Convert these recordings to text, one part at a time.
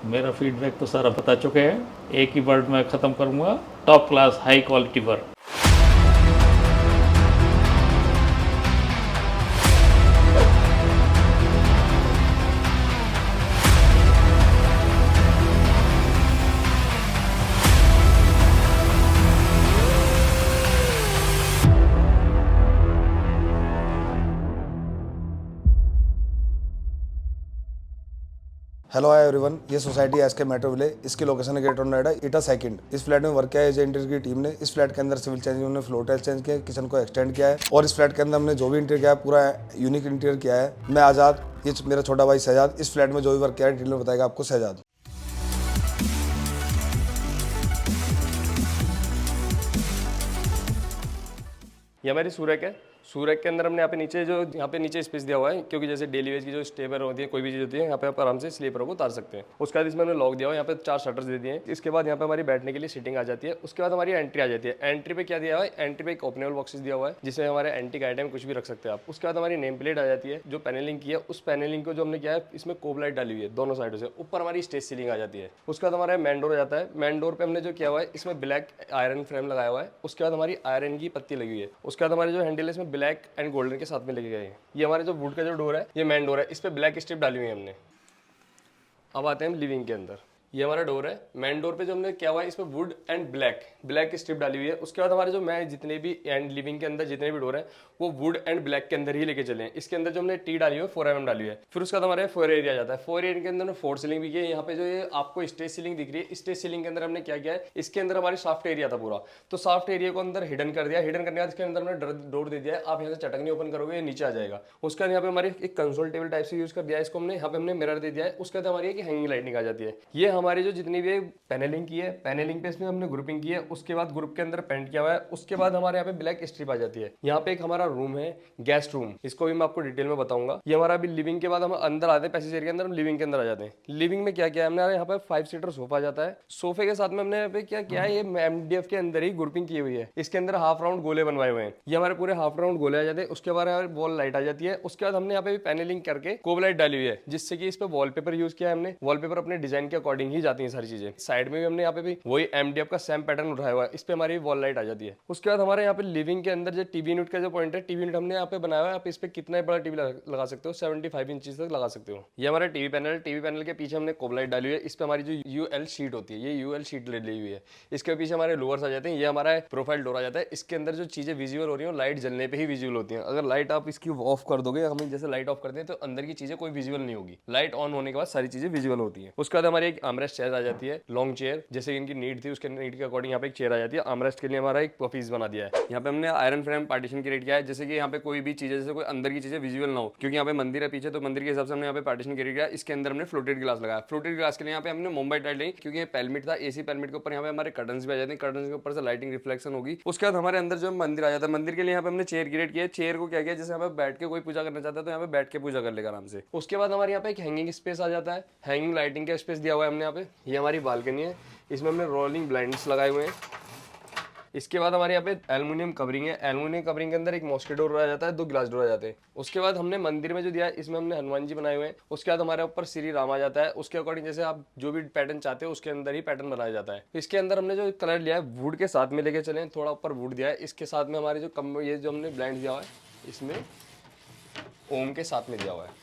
मेरा फीडबैक तो सारा बता चुके हैं। एक ही वर्ड में ख़त्म करूँगा, top class high quality work. Hello hi everyone, ये सोसाइटी एस के मेट्रो विले, इसकी लोकेशन है ग्रेटर नोएडा ईटा सेकंड। इस फ्लैट में वर्क किया है एजे इंटीरियर की टीम ने। इस फ्लैट के अंदर सिविल चेंज, उन्होंने फ्लोर टाइल चेंज किया है, किचन को एक्सटेंड किया है और इस फ्लैट के अंदर हमने जो भी इंटीरियर किया है पूरा यूनिक इंटीरियर किया है। मैं आज़ाद, ये मेरा छोटा भाई शहजाद। इस फ्लैट में जो भी वर्क किया है डिटेल में बताएगा आपको शहजाद। ये हमारी सूरक है। सूरक के अंदर हमने यहाँ पे नीचे स्पेस दिया हुआ है, क्योंकि जैसे डेली वेज की जो स्टेपर होती है, कोई भी चीज़ होती है, यहाँ पे आप आराम से स्लीपर को उतार सकते हैं। उसके बाद इसमें हमने लॉक दिया हुआ है, यहाँ पे 4 शटर्स दे दिए हैं। इसके बाद यहाँ पे हमारी बैठने के लिए सीटिंग आ जाती है। उसके बाद हमारी एंट्री आ जाती है। एंट्री पे क्या दिया हुआ है, एंट्री पे एक ओपनेबल बॉक्सेस दिया हुआ है, जिसमें हमारे एंटीक आइटम कुछ भी रख सकते हैं आप। उसके बाद हमारी नेम प्लेट आ जाती है, जो पैनलिंग की है। उस पैनलिंग को जो हमने किया है, इसमें कोब लाइट डाली हुई है दोनों साइडों से। ऊपर हमारी स्टेज सीलिंग आ जाती है। उसके बाद हमारा मेन डोर आ जाता है। मेन डोर पे हमने जो किया हुआ है, इसमें ब्लैक आयरन फ्रेम लगाया हुआ है। उसके बाद हमारी आयरन की पत्ती लगी हुई है। उसके बाद हमारे जो हैंडल है, इसमें ब्लैक एंड गोल्डन के साथ में लगे गए हैं। ये हमारे जो वुड का जो डोर है, ये मेन डोर है, इस पे ब्लैक स्ट्रिप डाली हुई है हमने। अब आते हैं हम लिविंग के अंदर। ये हमारा डोर है। मेन डोर पे जो हमने किया हुआ है, इसमें वुड एंड ब्लैक स्ट्रिप डाली हुई है। उसके बाद हमारे जो मैं जितने भी एंड लिविंग के अंदर जितने भी डोर है, वो वुड एंड ब्लैक के अंदर ही लेके चले हैं। इसके अंदर जो हमने टी डाली हुई है 4mm डाली हुई है। फिर उसके बाद हमारे 4 एरिया जाता है। 4 एरिया के अंदर 4 सीलिंग भी की है। यहाँ पे जो ये आपको स्टेज सीलिंग दिख रही है, स्टेज सीलिंग के अंदर हमने क्या किया है, इसके अंदर हमारी सॉफ्ट एरिया था पूरा, तो सॉफ्ट एरिया को अंदर हिडन कर दिया। हिडन करने के बाद इसके अंदर हमने डोर दे दिया है। आप यहाँ से चटकनी ओपन करोगे, ये नीचे आ जाएगा। उसके बाद यहाँ पे हमारे एक कंसोल टेबल टाइप से यूज कर दिया है, इसको हमने यहाँ पे हमने मिरर दे दिया है। उसके बाद हमारी एक हैंगिंग लाइटिंग आ जाती है। ये हमारी जो जितनी भी पैनलिंग की है, पैनलिंग पे इसमें हमने ग्रुपिंग की है। उसके बाद ग्रुप के अंदर पेंट किया हुआ है। उसके बाद हमारे यहाँ पे ब्लैक स्ट्रिप आ जाती है। यहाँ पे एक हमारा रूम है, गेस्ट रूम, इसको भी मैं आपको डिटेल में बताऊंगा। ये हमारा अभी लिविंग के बाद हम अंदर आते हैं, पैसेज एरिया के अंदर हम लिविंग के अंदर आ जाते हैं। लिविंग में क्या किया है हमने, यहाँ पे 5 सीटर सोफा आ जाता है। सोफे के साथ में हमने यहाँ पे क्या किया है, ये एमडीएफ के अंदर ही ग्रुपिंग की हुई है। इसके अंदर हाफ राउंड गोले बनवाए हुए हैं। ये हमारे पूरे हाफ राउंड गोले आ जाते हैं। उसके बाद हमारे वॉल लाइट आ जाती है। उसके बाद हमने यहाँ पे पैनलिंग करके कोब लाइट डाली हुई है, जिससे कि इस पे वॉलपेपर यूज किया है हमने। वॉलपेपर अपने डिजाइन के अकॉर्डिंग ही जाती है सारी चीजें। साइड में भी हमने यहाँ पे भी वही एमडीएफ का सेम पैटर्न उठाया हुआ है। इस पे हमारी वॉल लाइट आ जाती है। उसके बाद हमारे यहाँ पे लिविंग के अंदर जो टीवी यूनिट का जो पॉइंट है, टीवी यूनिट हमने यहाँ पे बनाया हुआ है। आप इस पे कितना बड़ा टीवी लगा सकते हो, 75 इंच तक लगा सकते हो। ये हमारा टीवी पैनल, टीवी पैनल के पीछे हमने कोब लाइट डाली हुई है। इस पे हमारी जो यूएल शीट होती है, ये यूएल शीट ली हुई है। इसके पीछे हमारे लोअर्स आ जाते हैं। ये हमारा प्रोफाइल डोर आ जाता है। इसके अंदर जो चीजें विजुअल हो रही है, लाइट जलने पे ही विजुअल होती है। अगर लाइट आप इसकी ऑफ कर दोगे, हम जैसे लाइट ऑफ करते हैं, तो अंदर की चीजें कोई विजुअल नहीं होगी। लाइट ऑन होने के बाद सारी चीजें विजुअल होती है। उसके बाद हमारी एक आर्मरेस्ट चेयर आ जाती है, लॉन्ग चेयर, जैसे इनकी नीड थी उसके नीड के अकॉर्डिंग यहाँ पे एक चेयर आ जाती है। आर्मरेस्ट के लिए हमारा एक पीस बना दिया है। यहाँ पे हमने आयरन फ्रेम पार्टीशन क्रिएट किया है, जैसे कि यहाँ पे कोई भी चीज, जैसे कोई अंदर की चीजें विजुअल ना हो, क्योंकि यहाँ पे मंदिर है पीछे, तो मंदिर के हिसाब से हमने यहाँ पे पार्टीशन क्रिएट किया। इसके अंदर हमने फ्लोटेड ग्लास लगाया। फ्लोटेड ग्लास के लिए यहाँ पे हमने मुंबई टाइल ली, क्योंकि ये पेलमिट था। एसी पेलमिट के ऊपर यहाँ पे हमारे कर्टन्स भी आ जाते हैं। कर्टन्स के ऊपर से लाइटिंग रिफ्लेक्शन होगी। उसके बाद हमारे अंदर जो मंदिर आ जाता है, मंदिर के लिए यहाँ पे हमने चेयर क्रिएट किया है। चेयर को क्या किया, जैसे यहाँ पे बैठ के कोई पूजा करना चाहता है, तो यहाँ पे बैठ के पूजा कर लेगा आराम से। उसके बाद हमारे यहाँ पे एक हैंगिंग स्पेस आ जाता है। हैंगिंग लाइटिंग का स्पेस दिया हुआ है हमने यहाँ पे। ये हमारी बालकनी है, इसमें हमने रोलिंग ब्लाइंड्स लगाए हुए हैं। इसके बाद हमारे यहाँ पे एल्युमिनियम कवरिंग है। एल्युमिनियम कवरिंग के अंदर एक मॉस्किटो डोर आ जाता है, 2 ग्लास डोर आ जाते हैं। उसके बाद हमने मंदिर में जो दिया है, इसमें हमने हनुमान जी बनाए हुए हैं। उसके बाद हमारे ऊपर श्री राम आ जाता है। उसके अकॉर्डिंग जैसे आप जो भी पैटर्न चाहते हो, उसके अंदर ही पैटर्न बनाया जाता है। इसके अंदर हमने जो कलर लिया है, वुड के साथ में लेके चले, थोड़ा ऊपर वुड दिया है। इसके साथ में हमारे जो ये जो हमने ब्लाइंड दिया हुआ है, इसमें ओम के साथ में दिया हुआ है।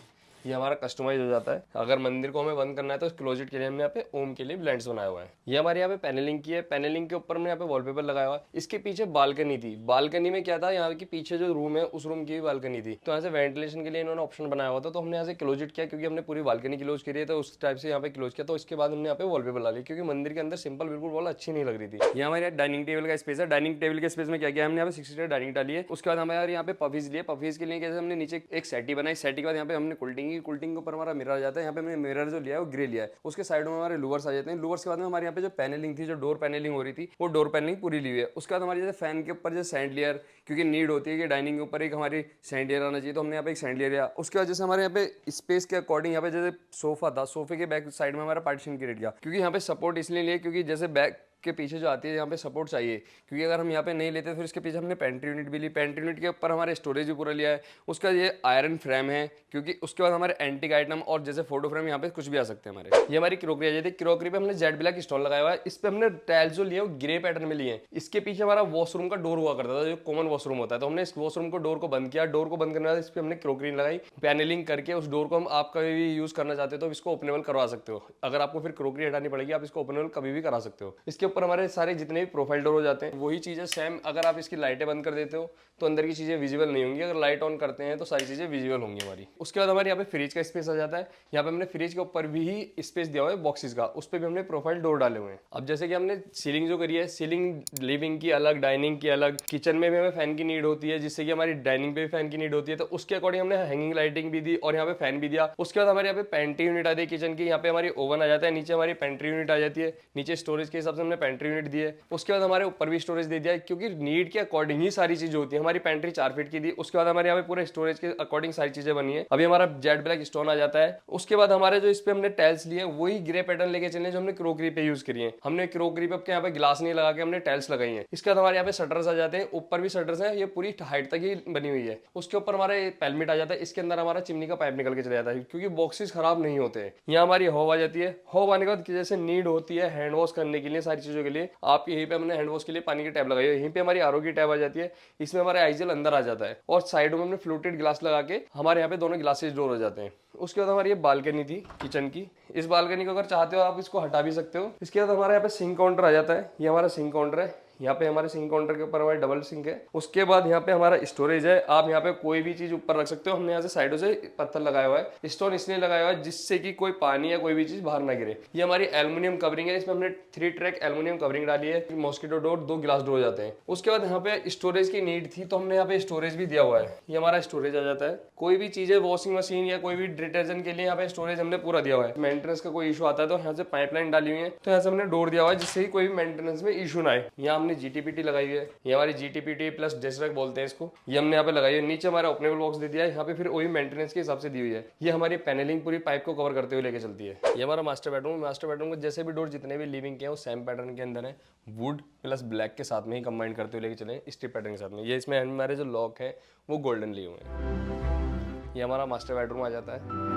ये हमारा कस्टमाइज हो जाता है। अगर मंदिर को हमें बंद करना है, तो क्लोजेट के लिए हमने यहाँ पे ओम के लिए ब्लाइंड्स बनाया हुआ है। ये हमारे यहाँ पे पैनलिंग की है। पैनलिंग के ऊपर हमने यहाँ पे वॉलपेपर लगाया हुआ है। इसके पीछे बालकनी थी। बालकनी में क्या था, यहाँ के पीछे जो रूम है, उस रूम की भी बालकनी थी, तो यहाँ से वेंटिलेशन के लिए इन्होंने ऑप्शन बनाया हुआ था, तो हमने यहाँ से क्लोजेट किया, क्योंकि हमने पूरी बालकनी क्लोज करी है, तो उस टाइप से यहाँ पे क्लोज किया। तो इसके बाद हमने यहाँ पे वॉलपेपर ला लिया, क्योंकि मंदिर के अंदर सिंपल बिल्कुल वॉल अच्छी नहीं लग रही थी। ये हमारे डाइनिंग टेबल का स्पेस है। डाइनिंग टेबल के स्पेस में क्या किया हमने, यहाँ पे 6 सीटर डाइनिंग डाली है। उसके बाद हमारे यहाँ पे पफीज लिए। पफीज के लिए कैसे हमने नीचे एक सेटी बनाई। सेटी के बाद यहाँ पे हमने कुल्टिंग की। कुल्टिंग के ऊपर हमारा मिरर आ जाता है। यहाँ पे हमने मिरर जो लिया है वो ग्रे लिया है। उसके साइड में हमारे लूवर्स आ जाते हैं। लूवर्स के बाद में हमारे यहाँ पे जो पैनलिंग थी, जो डोर पैनलिंग हो रही थी, वो डोर पैनलिंग पूरी ली हुई है। उसके बाद हमारे जैसे फैन के ऊपर जो सैंड लेयर, क्योंकि नीड होती है कि डाइनिंग के ऊपर एक हमारी सैंड लेयर आना चाहिए, तो हमने यहाँ पे एक सैंड लेयर लिया। उसके बाद जैसे हमारे यहाँ पे स्पेस के अकॉर्डिंग यहाँ पे जैसे सोफा था, सोफे के बैक साइड में हमारा पार्टीशन क्रिएट किया, क्योंकि यहाँ पे सपोर्ट इसलिए लिया, क्योंकि जैसे बैक इसके पीछे जो आती है यहाँ पे सपोर्ट चाहिए, क्योंकि अगर हम यहाँ पे नहीं लेते फिर इसके पीछे हमने पेंट्री यूनिट भी ली, पेंट्री यूनिट के ऊपर हमारे स्टोरेज भी पूरा लिया है। उसका ये आयरन फ्रेम है, क्योंकि उसके बाद हमारे एंटीक आइटम और जैसे फोटो फ्रेम यहाँ पे कुछ भी आ सकते हैं हमारे। ये हमारी क्रोकरी आ जाती है। क्रोकरी पे हमने जेड ब्लैक स्टोन लगाया हुआ है। इस पे हमने टाइल्स जो लिए वो ग्रे पैटर्न में लिए हैं। इसके पीछे हमारा वॉशरूम का डोर हुआ करता था, जो कॉमन वॉशरूम होता है, तो हमने इस वॉशरूम को डोर को बंद किया। डोर को बंद करने के बाद इस पे हमने क्रोकरी लगाई, पैनलिंग करके उस डोर को हम आप कभी भी यूज करना चाहते हो तो इसको ओपनेबल करवा सकते हो। अगर आपको फिर क्रोकरी हटानी पड़ेगी आप इसको ओपनेबल कभी भी करा सकते हो। इसके ऊपर हमारे सारे जितने भी प्रोफाइल डोर हो जाते हैं वही चीजें सेम। अगर आप इसकी लाइटें बंद कर देते हो तो अंदर की चीजें विजिबल नहीं होंगी, अगर लाइट ऑन करते हैं तो सारी चीजें विजिबल होंगी हमारी। उसके बाद हमारे यहाँ पे फ्रिज का स्पेस आ जाता है। यहाँ पे हमने फ्रिज के ऊपर भी ही स्पेस दिया हुआ है बॉक्सेस का, उस पर भी हमने प्रोफाइल डोर डाले हुए हैं। अब जैसे कि हमने सीलिंग जो करी है, सीलिंग लिविंग की अलग, डाइनिंग की अलग, किचन में भी हमें फैन की नीड होती है, जिससे कि हमारी डाइनिंग पे भी फैन की नीड होती है, तो उसके अकॉर्डिंग हमने हैंगिंग लाइटिंग भी दी और यहाँ पे फैन भी दिया। उसके बाद हमारे यहाँ पे पेंट्री यूनिट आती है किचन की, यहाँ पे हमारी ओवन आ जाता है, नीचे हमारी पेंट्री यूनिट आ जाती है, नीचे स्टोरेज के हिसाब से हमने पेंट्री यूनिट दी है। उसके बाद हमारे ऊपर भी स्टोरेज दे दिया है, क्योंकि नीड के अकॉर्डिंग ही सारी चीजें होती है। हमारी पेंट्री 4 फीट की दी, उसके बाद हमारे यहाँ पे पूरे स्टोरेज के अकॉर्डिंग सारी चीजें बनी है। अभी हमारा जेड ब्लैक स्टोन आ जाता है। उसके बाद हमारे जो इस पे हमने टाइल्स लिए वही ग्रे पैटर्न लेके चले जो हमने क्रोकरी पे यूज करी है। हमने क्रोकरी पे यहाँ पे ग्लास नहीं लगा के हमने टाइल्स लगाई है। इसके बाद हमारे यहाँ पे शटर्स आ जाते हैं, ऊपर भी शटर्स हैं, ये पूरी हाइट तक ही बनी हुई है। उसके ऊपर हमारे पेलमिट आ जाता है, इसके अंदर हमारा चिमनी का पाइप निकल के चले जाता है, क्योंकि बॉक्सेस खराब नहीं होते हैं। यहाँ हमारी हवा आ जाती है। हवा आने के बाद जैसे नीड होती है हैंड वॉश करने के लिए, सारी चीजों के लिए, आप यहीं पे हमने हैंड वॉश के लिए पानी की टैप लगाई है। यहीं पे हमारी आरओ की टैप आ जाती है, इसमें हमारा आइजल अंदर आ जाता है और साइडों में हमने फ्लूटेड ग्लास लगा के हमारे यहाँ पे दोनों ग्लासेस डोर हो जाते हैं। उसके बाद हमारी ये बालकनी थी किचन की। इस बालकनी को अगर चाहते हो आप इसको हटा भी सकते हो। इसके बाद हमारे यहाँ पे सिंक काउंटर आ जाता है। ये हमारा सिंक काउंटर है। यहाँ पे हमारे सिंक काउंटर के ऊपर हमारे डबल सिंक है। उसके बाद यहाँ पे हमारा स्टोरेज है। आप यहाँ पे कोई भी चीज ऊपर रख सकते हो। हमने यहाँ से साइडों से पत्थर लगाया हुआ है, स्टोन इसलिए लगाया हुआ है जिससे कि कोई पानी या कोई भी चीज बाहर ना गिरे। ये हमारी एल्यूमिनियम कवरिंग है, इसमें हमने 3 ट्रैक एल्यूमिनियम कवरिंग डाली है। मॉस्किटो डोर, 2 ग्लास डोर हो जाते हैं। उसके बाद यहाँ पे स्टोरेज की नीड थी तो हमने यहाँ पे स्टोरेज भी दिया हुआ है। ये हमारा स्टोरेज आ जाता है। कोई भी चीज है, वॉशिंग मशीन या कोई भी डिटर्जेंट के लिए यहाँ पे स्टोरेज हमने पूरा दिया हुआ है। मेंटेनेंस का कोई इशू आता है तो यहाँ से पाइपलाइन डाली हुई है, तो यहाँ से हमने डोर दिया हुआ है जिससे कि कोई भी मेंटेनेंस में इशू ना आए। यहाँ हमने जीटीपीटी लगाई है। ये हमारी जीटीपीटी प्लस डेस्क बोलते हैं इसको, ये हमने यहाँ पे लगाई है। नीचे हमारा ओपनेबल बॉक्स दे दिया है, यहाँ पे फिर वही मेंटेनेंस के हिसाब से दी हुई है। ये हमारी पैनलिंग पूरी पाइप को कवर करते हुए लेके चलती है। ये हमारा मास्टर बेडरूम। मास्टर बेडरूम के जैसे भी डोर जितने भी लिविंग के हैं वो सेम पैटर्न के अंदर है, वुड प्लस ब्लैक के साथ में ही कंबाइन करते हुए लेके चले, स्ट्रिप पैटर्न के साथ में। ये इसमें हमारे जो लॉक है वो गोल्डन लिए हुए हैं। ये हमारा मास्टर बेडरूम आ जाता है।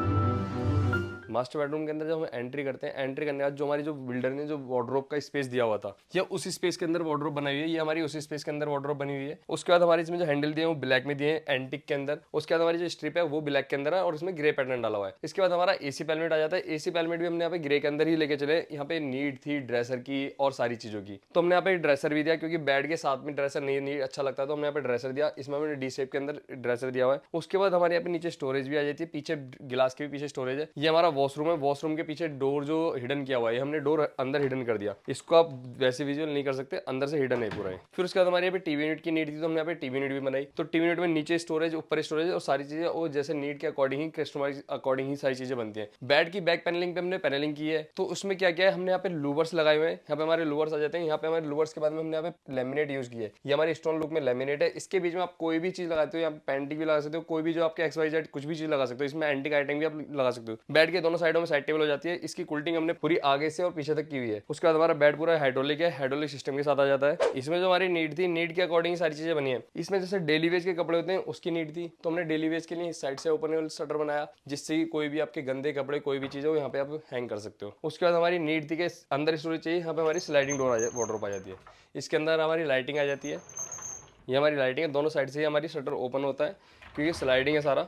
मास्टर बेडरूम के अंदर जब हम एंट्री करते हैं, एंट्री करने के बाद जो हमारी जो बिल्डर ने जो वार्डरोब का स्पेस दिया हुआ था, ये उसी स्पेस के अंदर वार्डरोब बनाई हुई है। ये हमारी उसी स्पेस के अंदर वार्डरोब बनी हुई है। उसके बाद हमारे इसमें जो हैंडल दिए हैं वो ब्लैक में दिए हैं, एंटिक के अंदर। उसके बाद हमारी जो स्ट्रिप है वो ब्लैक के अंदर है और इसमें ग्रे पैटर्न डाला हुआ है। इसके बाद हमारा एसी पैलेट आ जाता है। एसी पैलेट भी हमने यहाँ पे ग्रे के अंदर ही लेके चले। यहाँ पे नीड थी ड्रेसर की और सारी चीजों की, तो हमने यहाँ पे ड्रेसर भी दिया, क्योंकि बेड के साथ में ड्रेसर नहीं अच्छा लगता, तो हमने यहाँ पे ड्रेसर दिया। इसमें हमने डी शेप के अंदर ड्रेसर दिया हुआ है। उसके बाद हमारे यहाँ पे नीचे स्टोरेज भी आ जाती है, पीछे गिलास के भी पीछे स्टोरेज है। ये हमारा वॉशरूम है। वॉशरूम के पीछे डोर जो हिडन किया हुआ है, हमने डोर अंदर हिडन कर दिया। इसको आप वैसे विजुअल नहीं कर सकते, अंदर से हिडन है पूरा है। फिर उसके बाद हमारे यहाँ पे टीवी यूनिट की नीड थी तो हमने यहाँ पे टीवी यूनिट भी बनाई। तो टीवी यूनिट में नीचे स्टोरेज, ऊपर स्टोरेज और सारी चीजें वो जैसे नीड के अकॉर्डिंग ही, कस्टमाइज अकॉर्डिंग ही सारी चीजें बनती है। बेड की बैक पैनलिंग पे हमने पैनलिंग की है, तो उसमें क्या क्या है, हमने यहाँ पे लूवर्स लगाए हुए हैं। यहाँ पे हमारे लूवर्स आ जाते हैं। यहाँ पे हमारे लूवर्स के बाद में हमने यहाँ पे लेमिनेट यूज किया है। ये हमारी स्टोन लुक में लेमिनेट है। इसके बीच में आप कोई भी चीज लगाते हो, यहाँ पे पेंटिंग भी लगा सकते हो, कोई भी जो आपके XYZ कुछ भी चीज लगा सकते हो। इसमें एंटिक आइटम भी आप लगा सकते हो। बेड के दोनों साइडों में साइड टेबल हो जाती है। इसकी कुल्टिंग हमने पूरी आगे से और पीछे तक की हुई है। उसके बाद हमारा बेड पूरा हाइड्रोलिक है, हाइड्रोलिक सिस्टम के साथ आ जाता है। इसमें जो हमारी नीड थी, नीड के अकॉर्डिंग सारी चीजें बनी है। इसमें जैसे डेली वेज के कपड़े होते हैं उसकी नीड थी, तो हमने डेली वेज के लिए इस साइड से ओपनेबल शटर बनाया, जिससे कि कोई भी आपके गंदे कपड़े कोई भी चीज हो यहाँ पे आप हैंग कर सकते हो। उसके बाद हमारी नीड थी कि अंदर स्टोरेज चाहिए, यहाँ पे हमारी स्लाइडिंग डोर वार्डरोब आ जाती है। इसके अंदर हमारी लाइटिंग आ जाती है। ये हमारी लाइटिंग है, दोनों साइड से ही हमारी शटर ओपन होता है, क्योंकि स्लाइडिंग है सारा।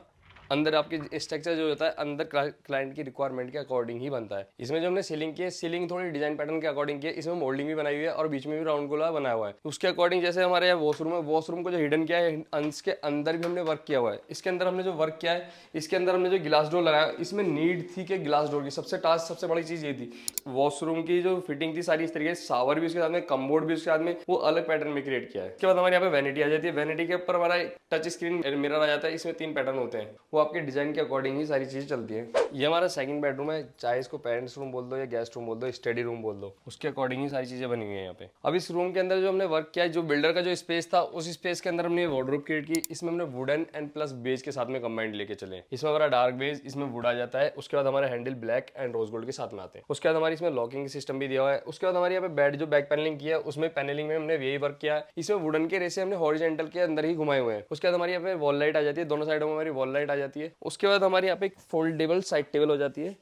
अंदर आपकी स्ट्रक्चर जो होता है अंदर क्लाइंट की रिक्वायरमेंट के अकॉर्डिंग ही बनता है। इसमें जो हमने सीलिंग की है, सीलिंग थोड़ी डिजाइन पैटर्न के अकॉर्डिंग की है। इसमें मोल्डिंग भी बनाई हुई है और बीच में भी राउंड गोला बनाया हुआ है। उसके अकॉर्डिंग जैसे हमारे यहाँ वॉशरूम है, वॉशरूम को जो हिडन किया है इसके अंदर भी हमने वर्क किया हुआ है। इसके अंदर हमने जो वर्क किया है, इसके अंदर हमने जो गिलास डोर लगाया, इसमें नीड थी कि गिलास डोर की सबसे बड़ी चीज ये थी। वॉशरूम की जो फिटिंग थी सारी इस तरीके से, शावर भी उसके साथ में, कमबोर्ड भी उसके साथ में, वो अलग पैटर्न में क्रिएट किया है। उसके बाद हमारे यहाँ पे वैनिटी आ जाती है। वैनिटी के ऊपर हमारा टच स्क्रीन मिरर आ जाता है। इसमें 3 पैटर्न होते हैं, वो आपके डिजाइन के अकॉर्डिंग ही सारी चीजें चलती है। ये हमारा सेकंड बेडरूम है, चाहे इसको पेरेंट्स रूम बोल दो या गेस्ट रूम बोल दो, स्टडी रूम बोल दो, उसके अकॉर्डिंग ही सारी चीजें बनी हुई है यहाँ पे। अब इस रूम के अंदर जो हमने वर्क किया है, जो बिल्डर का जो स्पेस था उस स्पेस के अंदर हमने वार्डरोब क्रिएट की। इसमें हमने वुडन एंड प्लस बेज के साथ में कंबाइंड लेके चले। इसमें हमारा डार्क बेज, इसमें वुड आ जाता है। उसके बाद हमारे handle black and rose gold के साथ में आते हैं। उसके बाद हमारी इसमें लॉकिंग सिस्टम भी दिया हुआ है। उसके बाद हमारे यहाँ पे बेड जो बैक पैनलिंग किया है, उसमें पैनलिंग में हमने यही वर्क किया है। इसमें वुडन के रेसे हमने हॉरिजॉन्टल के अंदर ही घुमाए हुए हैं। उसके बाद हमारे यहाँ पे वॉल लाइट आ जाती है, दोनों साइडों में हमारी वॉल लाइट आ जाती है। उसके बाद हमारे यहाँ पे एक फोल्डेबल साइड टेबल हो जाती है।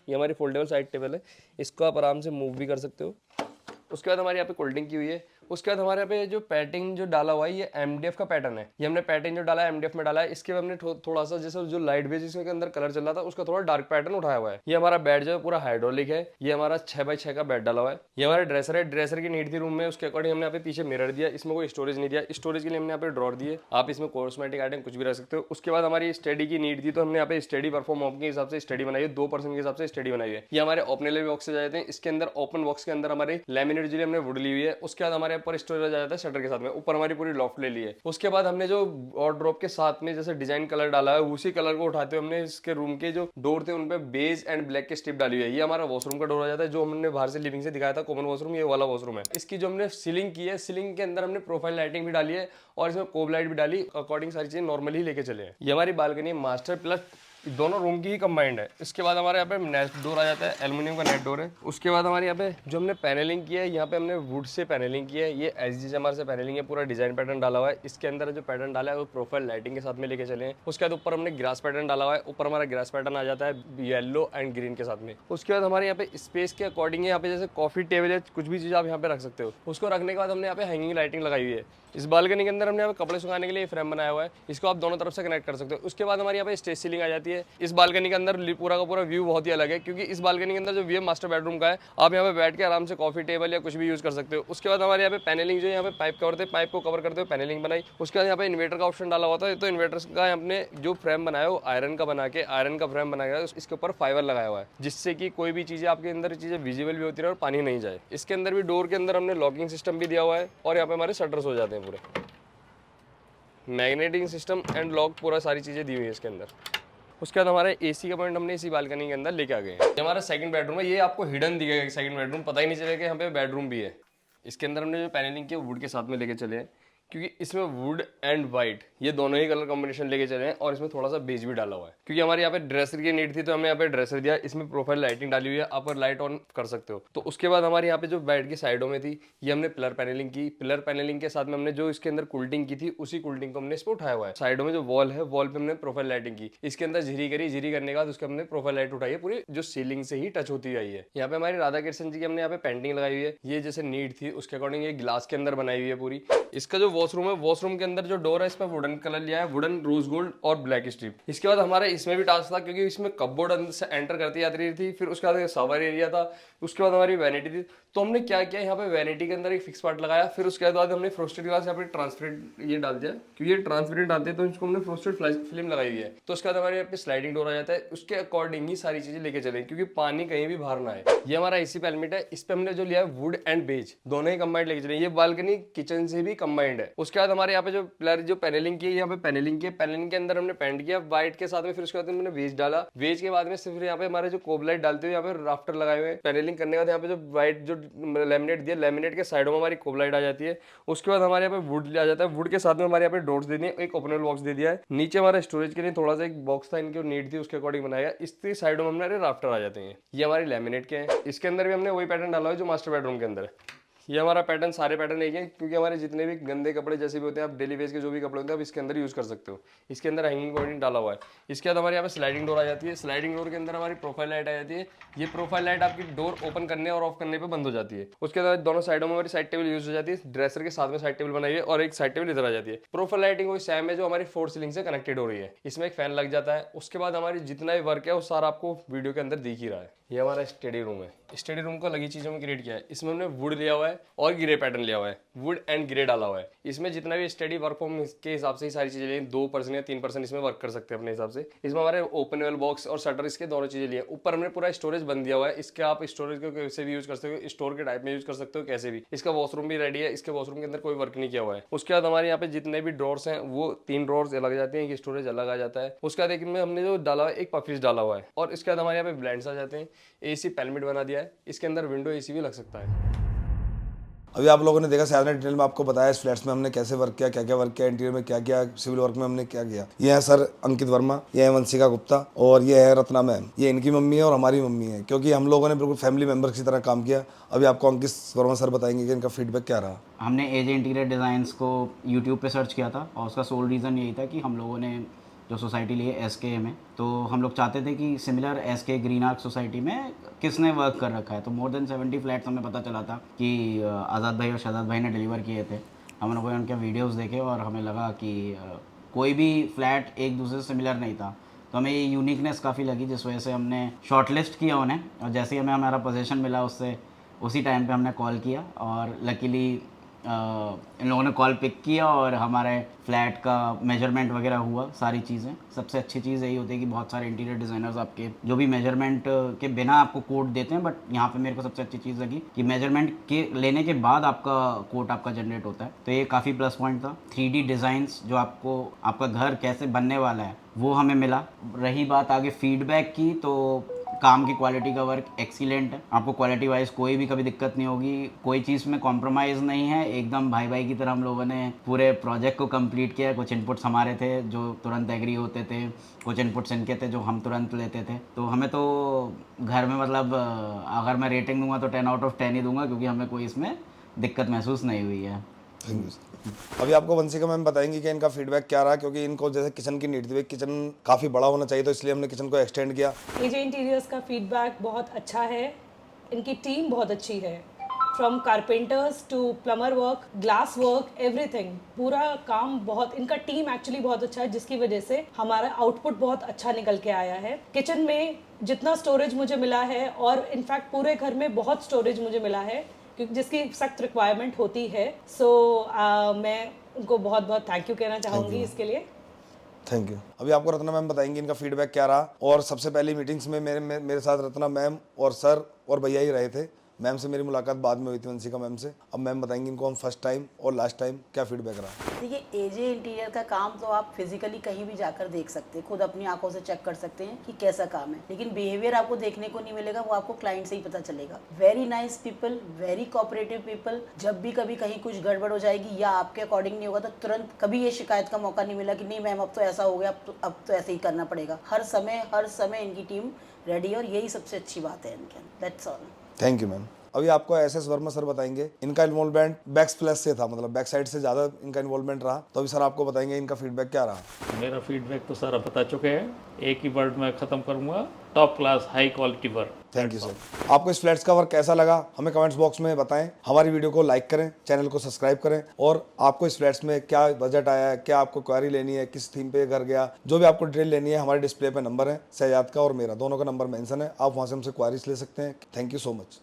ये हमारी फोल्डेबल साइड टेबल है, इसको आप आराम से मूव भी कर सकते हो। उसके बाद हमारे यहाँ पे कोल्डिंग की हुई है। उसके बाद हमारे यहाँ पे जो पैटर्न जो डाला हुआ है, ये एमडीएफ का पैटर्न है। ये हमने पैटर्न जो डाला है एमडीएफ में डाला है। इसके बाद हमने थोड़ा सा जैसे जो लाइट बेज इसके अंदर कलर चल रहा था, उसका थोड़ा डार्क पैटर्न उठाया हुआ है। ये हमारा बेड जो है पूरा हाइड्रोलिक है। ये हमारा 6x6 का बेड डाला हुआ है। ये हमारा ड्रेसर है, ड्रेसर की नीड थी रूम में, उसके अकॉर्डिंग हमने यहाँ पे पीछे मिरर दिया। इसमें कोई स्टोरेज नहीं दिया, स्टोरेज के लिए हमने यहाँ पे ड्रॉर दिए। आप इसमें कॉस्मेटिक आइटम कुछ भी रख सकते हो। उसके बाद हमारी स्टडी की नीड थी, तो हमने यहाँ पे स्टडी परफॉर्म ऑफ के हिसाब से स्टडी बनाई है, 2 पर्सन के हिसाब से स्टडी बनाई है। ये हमारे ओपन बॉक्स आ जाते हैं। इसके अंदर ओपन बॉक्स के अंदर हमारे लैमिनेट जो हमने वुड ली हुई है। उसके बाद हमारे ऊपर स्टोरेज आ जाता है शटर के साथ में। ऊपर हमारी पूरी लॉफ्ट ले ली है। उसके बाद हमने जो वार्डरोब के साथ में जैसे डिजाइन कलर डाला है, उसी कलर को उठाते हुए हमने इसके रूम के जो डोर थे उन पे बेज एंड ब्लैक के स्ट्रिप डाली हुई है। ये हमारा वॉशरूम का डोर आ जाता है, जो हमने बाहर से लिविंग से दिखाया था कॉमन वॉशरूम, ये वाला वॉशरूम है। इसकी जो हमने सीलिंग की है, सीलिंग के अंदर हमने प्रोफाइल लाइटिंग भी डाली है और इसमें कोब लाइट भी डाली। अकॉर्डिंग सारी चीजें नॉर्मली ही लेके चले हैं। ये हमारी बालकनी मास्टर प्लस दोनों रूम की ही कंबाइंड है। इसके बाद हमारे यहाँ पे नेट डोर आ जाता है, एल्युमिनियम का नेट डोर है। उसके बाद हमारे यहाँ पे जो हमने पैनलिंग की है, यहाँ पे हमने वुड से पैनलिंग की है। ये SG से पैनलिंग है, पूरा डिजाइन पैटर्न डाला हुआ है। इसके अंदर जो पैटर्न डाला है वो प्रोफाइल लाइटिंग के साथ में लेके चले हैं। उसके बाद ऊपर हमने ग्रास पैटर्न डाला हुआ है। ऊपर हमारा ग्रास पैटर्न आ जाता है येलो एंड ग्रीन के साथ में। उसके बाद हमारे यहाँ पे स्पेस के अकॉर्डिंग यहाँ पे जैसे कॉफी टेबल है, कुछ भी चीज़ आप यहाँ पे रख सकते हो। उसको रखने के बाद हमने यहाँ पे हैंगिंग लाइटिंग लगाई हुई है। इस बालकनी के अंदर हमने यहाँ पे कपड़े सुखाने के लिए फ्रेम बनाया हुआ है। इसको आप दोनों तरफ से कनेक्ट कर सकते हो। उसके बाद हमारे यहाँ पे स्टेज सीलिंग आ जाती है। इस बालकनी के अंदर पूरा का पूरा व्यू बहुत ही अलग है, क्योंकि इस बालकनी के अंदर जो व्यू मास्टर बेडरूम का है, आप यहाँ पे बैठ के आराम से कॉफी टेबल या कुछ भी यूज कर सकते हो। उसके बाद हमारे यहाँ पे पैनलिंग जो है, यहाँ पे पाइप कवर थे, पाइप को कवर करते हुए पैनलिंग बनाई। उसके बाद यहाँ पे इन्वर्टर का ऑप्शन डाला हुआ था, तो इन्वर्टर का हमने जो फ्रेम बनाया वो आयरन का बना के, आयरन का फ्रेम बनाया गया, इसके ऊपर फाइबर लगाया हुआ है, जिससे कि कोई भी चीजें आपके अंदर चीजें विजिबल भी होती रहे और पानी नहीं जाए। इसके अंदर भी डोर के अंदर हमने लॉकिंग सिस्टम भी दिया हुआ है और यहाँ पे हमारे शटर्स हो जाते हैं, पूरे मैग्नेटिक सिस्टम एंड लॉक, पूरा सारी चीजें दी हुई है इसके अंदर। उसके बाद हमारे एसी का पॉइंट हमने इसी बालकनी के अंदर लेके आ गए। ये हमारा सेकंड बेडरूम है। ये आपको हिडन दिखेगा सेकंड बेडरूम, पता ही नहीं चलेगा कि यहाँ पे बेडरूम भी है। इसके अंदर हमने जो पैनलिंग की वुड के साथ में लेके चले हैं, क्योंकि इसमें वुड एंड वाइट ये दोनों ही कलर कॉम्बिनेशन लेके चले हैं और इसमें थोड़ा सा बेज भी डाला हुआ है, क्योंकि हमारे यहाँ पे ड्रेसर की नीड थी, तो हमने यहाँ पे ड्रेसर दिया। इसमें प्रोफाइल लाइटिंग डाली हुई है, आप लाइट ऑन कर सकते हो। तो उसके बाद हमारे यहाँ पे जो बेड की साइडों में थी, ये हमने पिलर पैनलिंग की। पिलर पैनलिंग के साथ में हमने जो इसके अंदर कूल्डिंग की थी, उसी कूल्डिंग को हमने इस पर उठाया हुआ है। साइडों में जो वॉल है, वॉल पे हमने प्रोफाइल लाइटिंग की। इसके अंदर झिरी करी, झिरी करने के बाद उसके हमने प्रोफाइल लाइट उठाई है, पूरी जो सीलिंग से ही टच होती आई है। यहाँ पे हमारी राधा कृष्ण जी की हमने यहाँ पे पेंटिंग लगाई हुई है। ये जैसे नीड थी उसके अकॉर्डिंग ये ग्लास के अंदर बनाई हुई है पूरी। इसका जो वॉशरूम है, वॉशरूम के अंदर जो डोर है, इसमें वुडन कलर लिया है, वुडन रोज गोल्ड और ब्लैक स्ट्रिप। इसके बाद हमारे इसमें भी टास्क था, क्योंकि इसमें कपबोर्ड अंदर से एंटर करती जाती रही थी। फिर उसके बाद सावर एरिया था। उसके बाद हमारी वैनिटी थी। तो हमने क्या किया, यहाँ पे वैनिटी के अंदर एक फिक्स पार्ट लगाया। फिर उसके बाद हमने फ्रोस्टेड ग्लास यहाँ पे ट्रांसपेरेंट ये डाल दिया, क्योंकि ये ट्रांसपेरेंट आते हैं, तो इसको हमने फ्रोस्टेड फिल्म लगाई हुई है। तो उसके बाद हमारे यहाँ पे स्लाइडिंग डोर आ जाता है। उसके अकॉर्डिंग ही सारी चीजें लेके चले, क्योंकि पानी कहीं भी बाहर ना आए। ये हमारा एसी पेलमेट है। इस पे हमने जो लिया है वुड एंड बेज, दोनों ही कंबाइंड लेके चले। ये बालकनी किचन से भी कंबाइंड है। उसके बाद हमारे यहाँ पे जो पिलर जो पैनलिंग की है, यहाँ पे पैनलिंग की, पैनलिंग के अंदर हमने पेंट किया व्हाइट के साथ में। फिर उसके बाद हमने वेज डाला। वेज के बाद में सिर्फ यहाँ पे हमारे जो कोब लाइट डालते हुए यहाँ पे राफ्टर लगाए हुए हैं। पैनलिंग करने के बाद यहाँ पे जो व्हाइट जो लैमिनेट दिया, लैमिनेट के साइडों में हमारी कोब लाइट आ जाती है। उसके बाद हमारे यहाँ पे वुड आ जाता है। वुड के साथ में हमारे यहाँ पे डोर्स दे दिए, एक ओपनर बॉक्स दे दिया है। नीचे हमारे स्टोरेज के लिए थोड़ा सा एक बॉक्स था, इनकी नीड थी उसके अकॉर्डिंग बनाया। इसकी साइडों में हमारे राफ्टर आ जाते हैं। ये हमारे लैमिनेट के हैं। इसके अंदर भी हमने वही पैटर्न डाला है जो मास्टर बेडरूम के अंदर है। ये हमारा पैटर्न, सारे पैटर्न एक है, क्योंकि हमारे जितने भी गंदे कपड़े जैसे भी होते हैं, आप डेली वेज के जो भी कपड़े होते हैं आप इसके अंदर यूज कर सकते हो। इसके अंदर हैंगिंग पॉइंट डाला हुआ है। इसके बाद हमारे यहाँ पे स्लाइडिंग डोर आ जाती है। स्लाइडिंग डोर के अंदर हमारी प्रोफाइल लाइट आ जाती है। ये प्रोफाइल लाइट आपकी डोर ओपन करने और ऑफ करने पे बंद हो जाती है। उसके बाद दोनों साइडों में हमारी साइड टेबल यूज हो जाती है। ड्रेसर के साथ में साइड टेबल बनाई है और एक साइड टेबल इधर आ जाती है। प्रोफाइल लाइटिंग वही सेम है जो हमारी 4 सीलिंग से कनेक्टेड हो रही है। इसमें एक फैन लग जाता है। उसके बाद हमारी जितना भी वर्क है वो सारा आपको वीडियो के अंदर दिख ही रहा है। ये हमारा स्टडी रूम है। स्टडी रूम को लगी चीजों में क्रिएट किया है। इसमें हमने वुड लिया हुआ है, है और ग्रे पैटर्न लिया हुआ है, वुड एंड ग्रे डाला हुआ है। इसमें जितना भी स्टडी वर्क फ्रॉम के हिसाब से ही सारी चीजें लिए, 2% या 3% इसमें वर्क कर सकते हैं अपने हिसाब से। इसमें हमारे ओपन वेल बॉक्स और शटर इसके दोनों चीजें लिए। ऊपर हमने पूरा स्टोरेज बन दिया हुआ है, इसके आप स्टोरेज को कैसे भी यूज कर सकते हो, स्टोर के टाइप में यूज कर सकते हो कैसे भी। इसका वॉशरूम भी रेडी है, इसके वॉशरूम के अंदर कोई वर्क नहीं किया हुआ है। उसके बाद हमारे यहाँ पे जितने भी ड्रॉर्स हैं वो 3 ड्रॉर्स अलग जाते हैं, ये स्टोरेज अलग आ जाता है। उसके बाद इनमें हमने जो डाला है एक पफिस डाला हुआ है, और इसके बाद हमारे यहाँ पे ब्लेंड्स आ जाते हैं। एसी पैलेट बना दिया है, इसके अंदर विंडो एसी भी लग सकता है। अभी आप लोगों ने देखा शायद ने डिटेल में आपको बताया इस फ्लैट्स में हमने कैसे वर्क किया, क्या क्या वर्क किया, इंटीरियर में क्या किया, सिविल वर्क में हमने क्या किया। ये है सर अंकित वर्मा, ये है वंशिका गुप्ता और ये है रत्ना मैम। ये इनकी मम्मी है और हमारी मम्मी है, क्योंकि हम लोगों ने बिल्कुल फैमिली मेम्बर की तरह काम किया। अभी आपको अंकित वर्मा सर बताएंगे कि इनका फीडबैक क्या रहा। हमने एजे इंटीरियर डिज़ाइंस को यूट्यूब पे सर्च किया था और उसका सोल रीज़न यही था कि हम लोगों ने जो सोसाइटी ली है SK में, तो हम लोग चाहते थे कि similar SK green arc society में किसने वर्क कर रखा है। तो मोर देन 70 फ्लैट्स हमें पता चला था कि आज़ाद भाई और शहजाद भाई ने डिलीवर किए थे। हम लोगों ने उनके वीडियोस देखे और हमें लगा कि कोई भी फ्लैट एक दूसरे से सिमिलर नहीं था, तो हमें ये यूनिकनेस काफ़ी लगी, जिस वजह से हमने शॉर्टलिस्ट किया उन्हें। और जैसे ही हमें हमारा पोजीशन मिला उससे उसी टाइम पे हमने कॉल किया और लकीली इन लोगों ने कॉल पिक किया और हमारे फ्लैट का मेजरमेंट वगैरह हुआ, सारी चीज़ें। सबसे अच्छी चीज़ यही होती है कि बहुत सारे इंटीरियर डिज़ाइनर्स आपके जो भी मेजरमेंट के बिना आपको कोड देते हैं, बट यहाँ पे मेरे को सबसे अच्छी चीज़ लगी कि मेजरमेंट के लेने के बाद आपका कोड आपका जनरेट होता है, तो ये काफ़ी प्लस पॉइंट था। 3D डिज़ाइंस जो आपको आपका घर कैसे बनने वाला है वो हमें मिला। रही बात आगे फीडबैक की, तो काम की क्वालिटी का वर्क एक्सीलेंट है, आपको क्वालिटी वाइज कोई भी कभी दिक्कत नहीं होगी, कोई चीज़ में कॉम्प्रोमाइज़ नहीं है। एकदम भाई भाई की तरह हम लोगों ने पूरे प्रोजेक्ट को कंप्लीट किया। कुछ इनपुट्स हमारे थे जो तुरंत एग्री होते थे, कुछ इनपुट्स इनके थे जो हम तुरंत लेते थे। तो हमें तो घर में मतलब अगर मैं रेटिंग दूंगा तो 10 आउट ऑफ 10 ही दूंगा, क्योंकि हमें कोई इसमें दिक्कत महसूस नहीं हुई है। Thank you. अभी आपको वंशिका मैम बताएंगी कि इनका फीडबैक क्या रहा, क्योंकि इनको जैसे किचन की नीड थी, किचन काफ़ी बड़ा होना चाहिए, तो इसलिए हमने किचन को एक्सटेंड किया। एजे इंटीरियर्स का फीडबैक बहुत अच्छा है, इनकी टीम बहुत अच्छी है। From carpenters to plumber work, glass work, everything, पूरा काम बहुत, इनका टीम एक्चुअली बहुत अच्छा है, जिसकी वजह से हमारा आउटपुट बहुत अच्छा निकल के आया है। किचन में जितना स्टोरेज मुझे मिला है, और इनफैक्ट पूरे घर में बहुत स्टोरेज मुझे मिला है, क्योंकि जिसकी सख्त रिक्वायरमेंट होती है। सो मैं उनको बहुत बहुत थैंक यू कहना चाहूँगी इसके लिए। Thank you. अभी आपको रत्ना मैम बताएंगी इनका फीडबैक क्या रहा। और सबसे पहली मीटिंग्स में मेरे साथ रत्ना मैम और सर और भैया ही रहे थे। मैम से मेरी मुलाकात बाद में हुई थी, वंशिका मैम से। अब मैम बताएंगी इनको हम फर्स्ट टाइम और लास्ट टाइम क्या फीडबैक रहा। देखिए, एजे इंटीरियर का काम तो आप फिजिकली कहीं भी जाकर देख सकते हैं, खुद अपनी आंखों से चेक कर सकते हैं कि कैसा काम है, लेकिन बिहेवियर आपको देखने को नहीं मिलेगा, वो आपको क्लाइंट से ही पता चलेगा। Very nice people, very cooperative people. जब भी कभी कहीं कुछ गड़बड़ हो जाएगी या आपके अकॉर्डिंग नहीं होगा, तो तुरंत कभी ये शिकायत का मौका नहीं मिला कि नहीं मैम अब तो ऐसा हो गया, अब तो ऐसे ही करना पड़ेगा। हर समय इनकी टीम रेडी है, और यही सबसे अच्छी बात है इनके। That's all. Thank you ma'am. अभी आपको SS वर्मा सर बताएंगे इनका इन्वॉल्वमेंट बैक प्लस से था, मतलब बैक साइड से ज़्यादा इनका इन्वॉल्वमेंट रहा। तो अभी सर आपको बताएंगे इनका फीडबैक क्या रहा। मेरा फीडबैक तो सर बता चुके हैं, एक ही वर्ड में ख़त्म करूँगा, top class high quality work. Thank you sir. आपको इस फ्लैट्स का वर्क कैसा लगा हमें कमेंट्स बॉक्स में बताएं। हमारी वीडियो को लाइक करें, चैनल को सब्सक्राइब करें, और आपको इस फ्लैट्स में क्या बजट आया है, क्या आपको क्वारी लेनी है, किस थीम पे घर गया, जो भी आपको डिटेल लेनी है, हमारे डिस्प्ले पे नंबर है, शहजाद का और मेरा दोनों का नंबर मेंशन है, आप वहाँ से हमसे क्वारीज ले सकते हैं। Thank you so much.